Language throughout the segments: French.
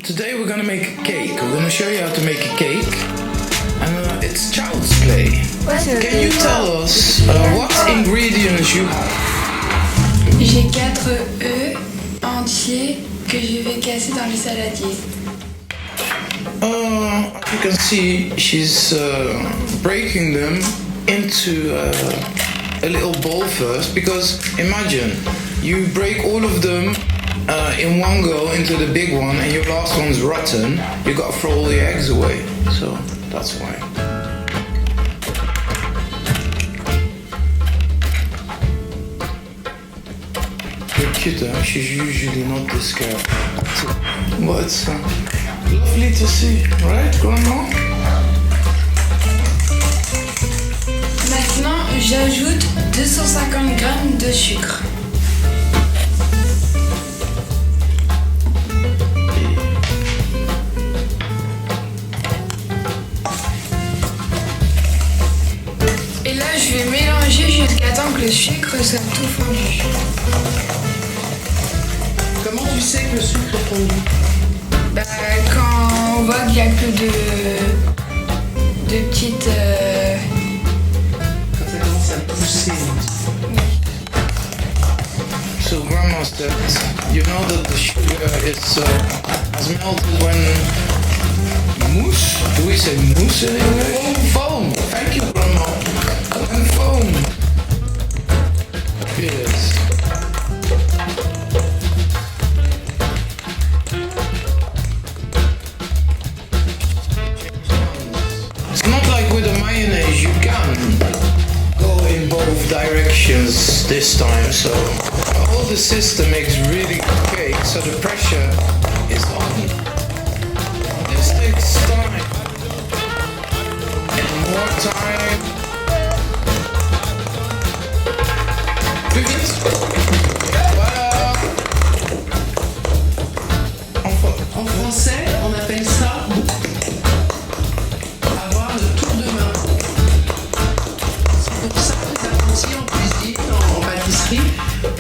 Today we're gonna make a cake. We're gonna show you how to make a cake. And it's child's play. Can you tell us what ingredients you have? J'ai 4 œufs entiers que je vais casser dans le saladier. You can see she's breaking them into a little bowl first, because imagine you break all of them in one go into the big one and your last one's rotten. You gotta throw all the eggs away, so that's why. You're cute, huh? She's usually not this girl. But it's lovely to see, right, Grandma? Maintenant, j'ajoute 250 g de sucre. Et là, je vais mélanger jusqu'à temps que le sucre soit tout fondu. Comment tu sais que le sucre est fondu? Quand on voit qu'il n'y a que de petites... Quand ça commence à pousser. So Grandma said, you know that the sugar is has melted when mousse? Do we say mousse in English? Foam. Thank you, Grandma. When foam. Yes. It's not like with the mayonnaise, you can go in both directions this time, so all the system makes really good cake, so the pressure is on. This takes time. And more time. Plus vite. Voilà. En français, on appelle ça avoir le tour de main. C'est pour ça que les apprentis en cuisine, en pâtisserie,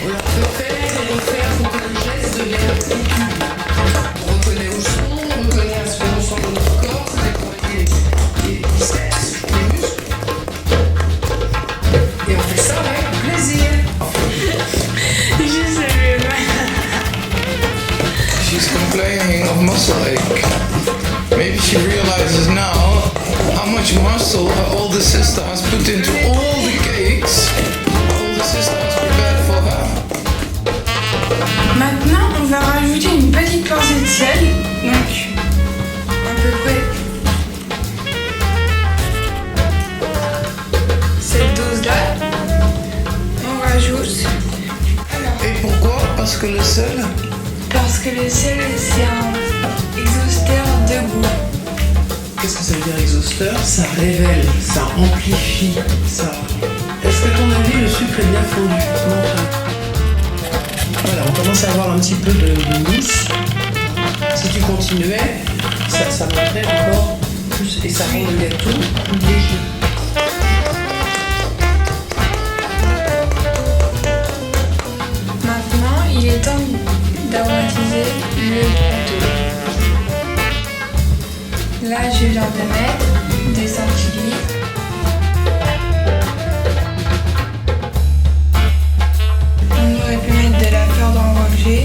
on leur fait faire et refaire pour que le geste devienne plus fluide. On reconnaît au son, on reconnaît à ce qu'on ressent dans notre corps, ça dépend des biceps, des muscles. Et on fait ça avec plaisir. Je savais pas. She's complaining of muscle ache. Maybe she realizes now how much muscle her older sister has put into all the cakes her older sister has prepared for her. Maintenant, on va rajouter une petite pincée de sel. Donc, à peu près cette dose-là. On rajoute. Et pourquoi? Parce que le sel? Parce que le sel, c'est un exhausteur de goût. Qu'est-ce que ça veut dire exhausteur? Ça révèle, ça amplifie, ça... Est-ce que à ton avis, le sucre est bien fondu? Montre. Voilà, on commence à avoir un petit peu de mousse. Si tu continuais, ça montrait encore plus et ça rend le gâteau plus léger. Maintenant, il est temps d'aromatiser le gâteau. Là, je viens de mettre des centilitres. On aurait pu mettre de la fleur d'oranger.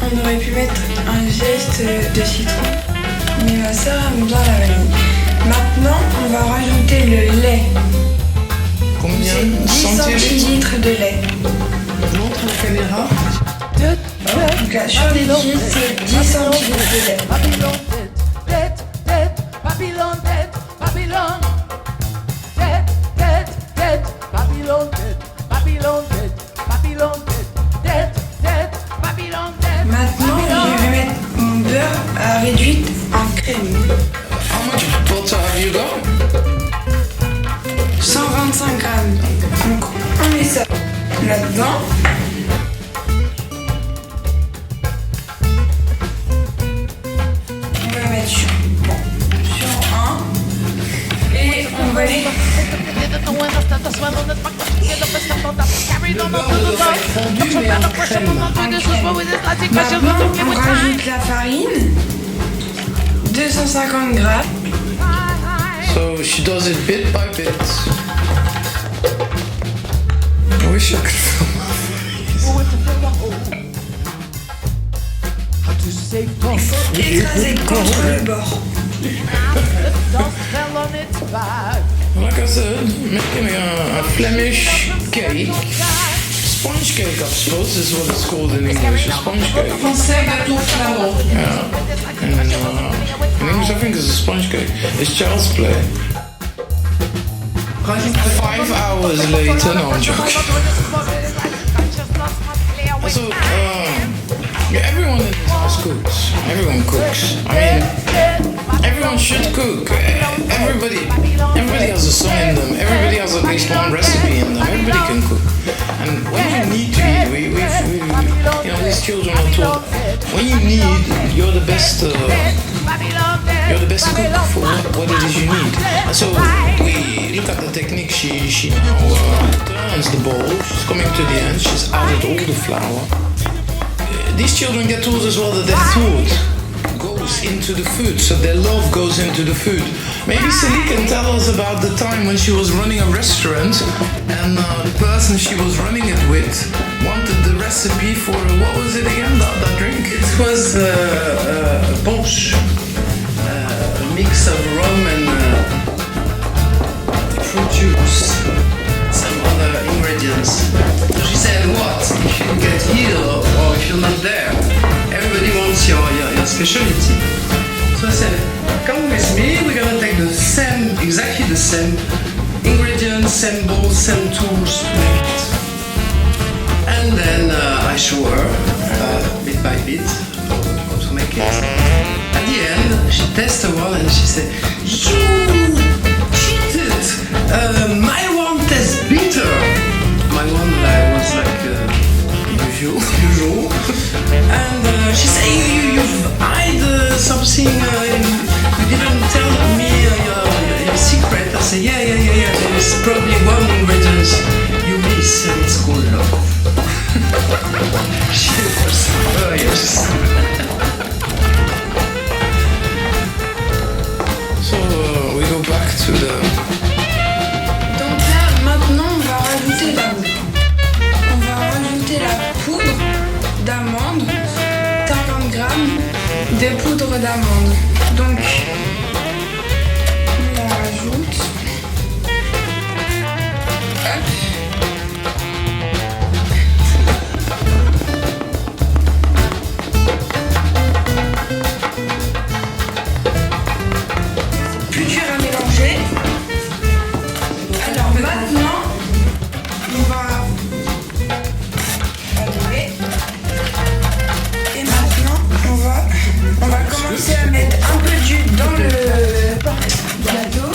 On aurait pu mettre un geste de citron. Mais ma soeur aime bien la vanille. Maintenant, on va rajouter le lait. Combien? C'est 10 centilitres de lait. Montre à la caméra. Donc là, sur les liquides, c'est 10 centilitres de lait. Maintenant, je vais mettre mon beurre réduit en crème. How much butter have you got? 125 grammes. Donc, on met ça là-dedans. On va mettre sur 1. Et on va aller beurre ne doit pas être fondu, mais en crème. Maintenant, on rajoute la farine, 250 grammes. So she does it bit by bit. I wish I could film my Il faut écraser contre le bord. Like I said, making a Flemish cake. Sponge cake, I suppose, is what it's called in English. A sponge cake. Français, gâteau flamand. Yeah. And then in English, I think it's a sponge cake. It's child's play. 5 hours later, no, I'm joking. So, yeah, everyone in this house cooks. Everyone cooks. I mean, everyone should cook. Everybody has a song in them. Everybody has at least one recipe in them. Everybody can cook. And when you need to eat, we you know, these children are taught. When you need, you're the best. You're the best cook for what it is you need. And so we look at the technique. She now turns the bowl. She's coming to the end. She's added all the flour. These children get taught as well that their thought goes into the food, so their love goes into the food. Maybe Cély can tell us about the time when she was running a restaurant and the person she was running it with wanted the recipe for, what was it again, that drink? It was a punch, a mix of rum and fruit juice, some other ingredients. She said, what? If you get here or if you're not there, everybody wants your specialty. So I said, come with me, we're gonna take the same, exactly the same ingredients, same bowls, same tools to make it. And then I show her, bit by bit, how to make it. At the end, she tasted one and she said, you cheated! My one tastes bitter! My one was like usual. And she said, you've hide something, you didn't tell me your secret. I said, yeah, there's probably one ingredient you miss and it's called love. She was furious. So we go back to the... Donc là, maintenant, on va rajouter la poudre d'amande, 50 grammes de poudre d'amande. Donc, on la rajoute. Hop. Plus dur à mélanger. Alors maintenant, on va allumer. Et maintenant, on va commencer à mettre un peu d'huile dans le gâteau.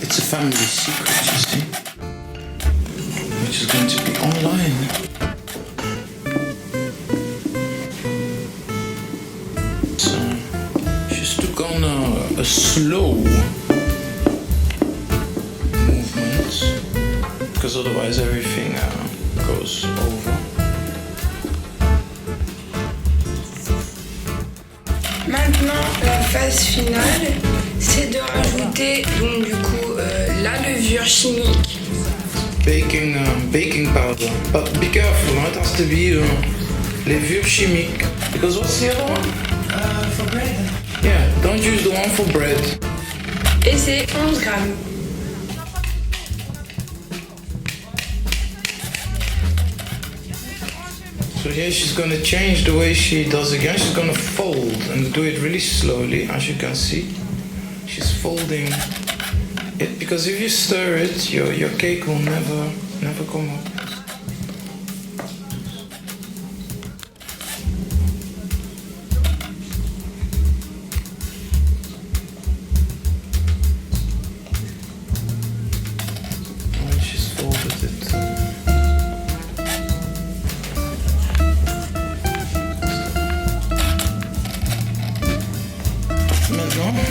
It's a family secret, you see, which is going to be online. So she's took on a slow movement, because otherwise everything goes over. Maintenant, la phase finale, c'est de rajouter donc du coup la levure chimique. Baking powder, but be careful, it has to be levure chimique. Because what's the other one? For bread. Yeah, don't use the one for bread. Et c'est 11 grammes. So here she's going to change the way she does again. She's going to fold and do it really slowly, as you can see. She's folding it, because if you stir it, your cake will never come up. And she's folded it.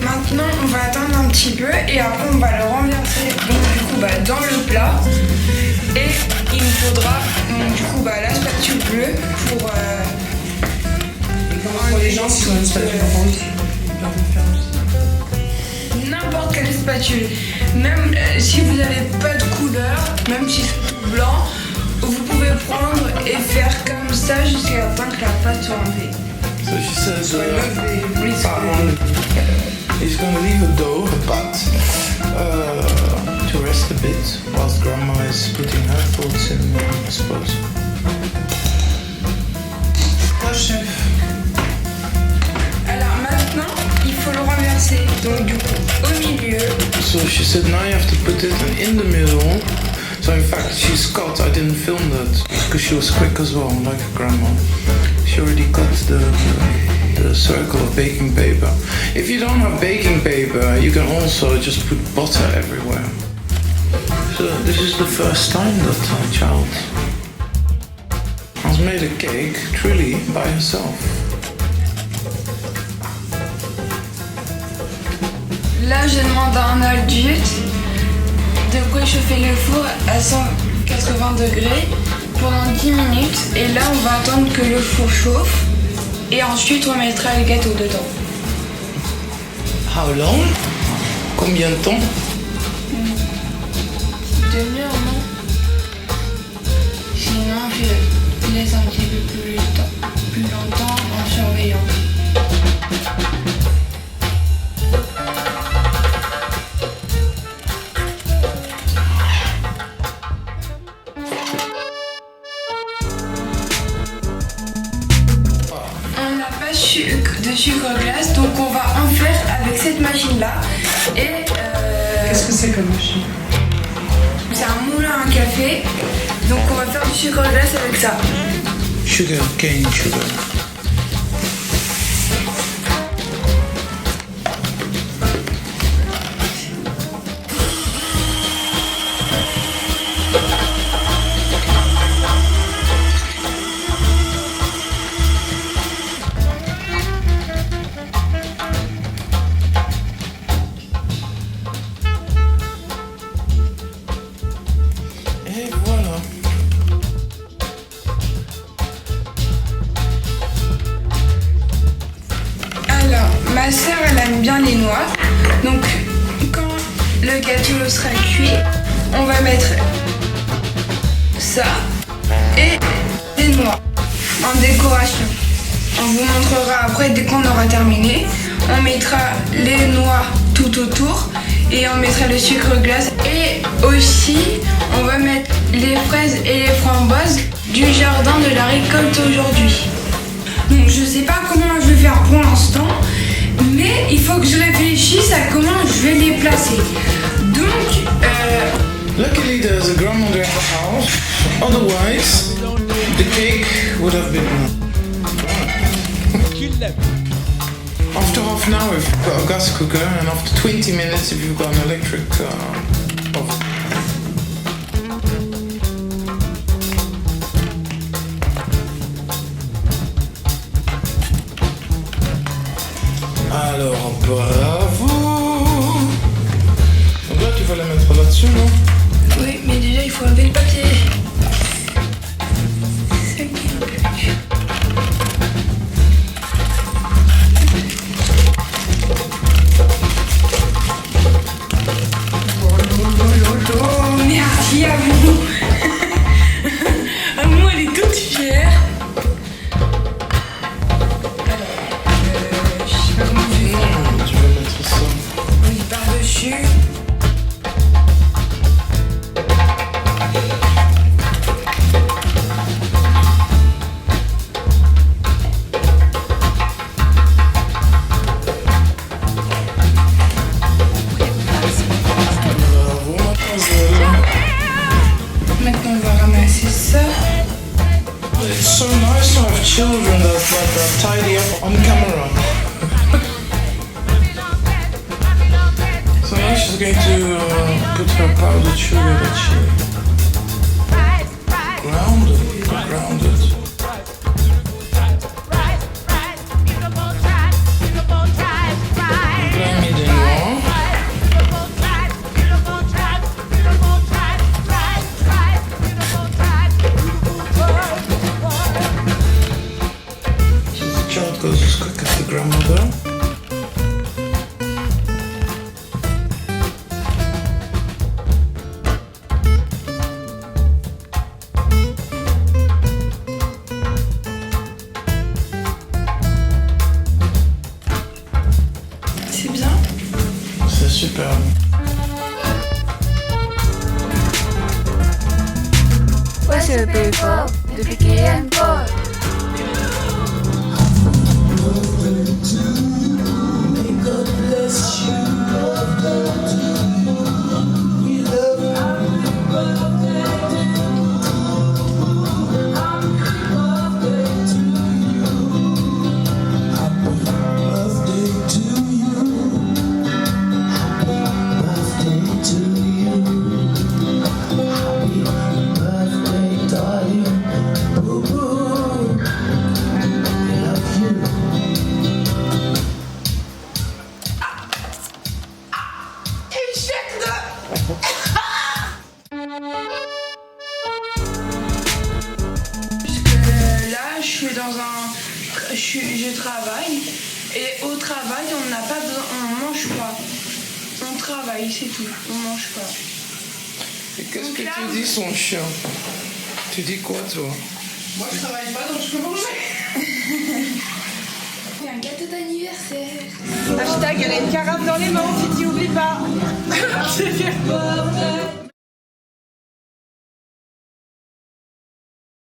Maintenant, on va attendre un petit peu et après on va le renverser donc, du coup, dans le plat. Et il me faudra donc, du coup, la spatule bleue pour. Et comment pour les gens qui ont une spatule ronde, ils peuvent le faire aussi. N'importe quelle spatule. Même si vous n'avez pas de couleur, même si c'est blanc, vous pouvez prendre et faire comme ça jusqu'à la fin que la pâte soit enlevée. so she says Soit levée, oui, he's going to leave a dough, a pat, to rest a bit whilst Grandma is putting her thoughts in, I suppose. Moi, chef. Alors maintenant, il faut le renverser. Donc du coup, au milieu. So she said now you have to put it in the middle. So in fact she's cut, I didn't film that because she was quick as well, like Grandma. She already cut the circle of baking paper. If you don't have baking paper, you can also just put butter everywhere. So this is the first time that our child has made a cake truly by herself. Là, je demande à un adulte de préchauffer le four à 180 degrés pendant 10 minutes. Et là, on va attendre que le four chauffe. Et ensuite, on mettra le gâteau dedans. How long? Combien de temps? Demi-heure, non? Sinon, je laisse un petit peu plus longtemps en surveillant. De sucre glace, donc on va en faire avec cette machine là. Et Qu'est-ce que c'est comme machine? c'est un moulin à café, donc on va faire du sucre glace avec ça. Sugar, cane sugar. Et voilà. Alors, ma sœur elle aime bien les noix, donc quand le gâteau sera cuit, on va mettre ça et des noix en décoration. On vous montrera après dès qu'on aura terminé. On mettra les noix tout autour et on mettra le sucre glace. Et aussi, on va mettre les fraises et les framboises du jardin de la récolte aujourd'hui. Donc je sais pas comment je vais faire pour l'instant, mais il faut que je réfléchisse à comment je vais les placer. Donc, Luckily there's a grandmother in the house, otherwise the cake would have been... After half an hour if you've got a gas cooker, and after 20 minutes if you've got an electric oven. Alors, bravo! Donc là tu vas la mettre là-dessus, non? oui, mais déjà il faut enlever le papier. C'est ça qui est le plus dur. Oh, merci à vous. Moi, elle est toute fière. Alors, je sais pas comment je vais faire. Non, tu vas mettre ça. Oui, par-dessus. Bravo, mademoiselle. Maintenant, on va ramasser ça. It's so nice to have children that tidy up on camera. So now she's going to put her powdered sugar that she grounded. I'm just quick as the grandmother. C'est bien. C'est super. What's your people to begin for? Je travaille et au travail on n'a pas besoin, on mange pas. On travaille, c'est tout, on mange pas. Et qu'est-ce Donc que là, tu dis son chien? Tu dis quoi toi? Moi je travaille pas donc je peux manger. Il y a un gâteau d'anniversaire. Hashtag, elle a une carafe dans les mains, Titi, oublie pas.